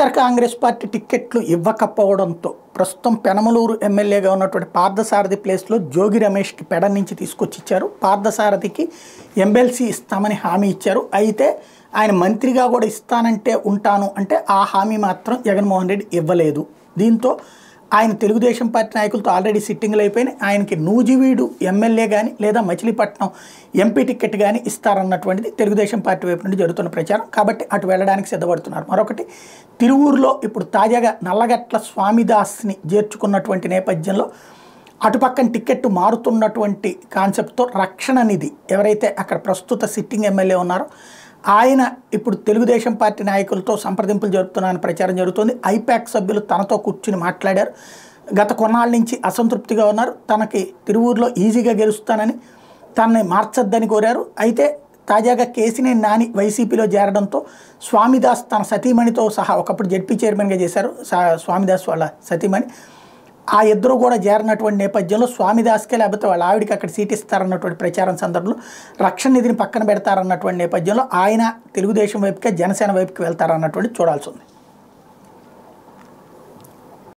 YSR Congress party టిక్కెట్లు ఇవ్వకపోవడంతో ప్రస్తుతం పెనమలూరు ఎమ్మెల్యేగా ఉన్నటువంటి పార్థసారథి ప్లేస్లో జోగి రమేష్కి పెడ నుంచి తీసుకొచ్చి ఇచ్చారు. పార్థసారథికి ఎమ్మెల్సీ ఇస్తామని హామీ ఇచ్చారు. అయితే ఆయన మంత్రిగా కూడా ఇస్తానంటే ఉంటాను అంటే ఆ హామీ మాత్రం జగన్మోహన్ రెడ్డి ఇవ్వలేదు. దీంతో ఆయన తెలుగుదేశం పార్టీ నాయకులతో ఆల్రెడీ సిట్టింగ్లు అయిపోయినాయి. ఆయనకి నూజివీడు ఎమ్మెల్యే కానీ లేదా మచిలీపట్నం ఎంపీ టికెట్ కానీ ఇస్తారన్నటువంటిది తెలుగుదేశం పార్టీ వైపు నుండి జరుగుతున్న ప్రచారం. కాబట్టి అటు వెళ్ళడానికి సిద్ధపడుతున్నారు. మరొకటి, తిరువూరులో ఇప్పుడు తాజాగా నల్లగట్ల స్వామిదాస్ని చేర్చుకున్నటువంటి నేపథ్యంలో అటుపక్కన టికెట్ మారుతున్నటువంటి కాన్సెప్ట్తో రక్షణ నిధి ఎవరైతే అక్కడ ప్రస్తుత సిట్టింగ్ ఎమ్మెల్యే ఉన్నారో ఆయన ఇప్పుడు తెలుగుదేశం పార్టీ నాయకులతో సంప్రదింపులు జరుపుతున్నారని ప్రచారం జరుగుతుంది. ఐపాక్ సభ్యులు తనతో కూర్చుని మాట్లాడారు. గత కొన్నాళ్ళ నుంచి అసంతృప్తిగా ఉన్నారు. తనకి తిరువూరులో ఈజీగా గెలుస్తానని తనని మార్చొద్దని కోరారు. అయితే తాజాగా కేసినేని నాని వైసీపీలో చేరడంతో స్వామిదాస్ తన సతీమణితో సహా ఒకప్పుడు జెడ్పీ చైర్మన్గా చేశారు. స్వామిదాస్ వాళ్ళ సతీమణి ఆ ఇద్దరు కూడా చేరినటువంటి నేపథ్యంలో స్వామిదాస్కే లేకపోతే వాళ్ళ ఆవిడికి అక్కడ సీట్ ఇస్తారన్నటువంటి ప్రచారం సందర్భంలో రక్షణ నిధిని పక్కన పెడతారన్నటువంటి నేపథ్యంలో ఆయన తెలుగుదేశం వైపుకే జనసేన వైపుకి వెళ్తారన్నటువంటి చూడాల్సి ఉంది.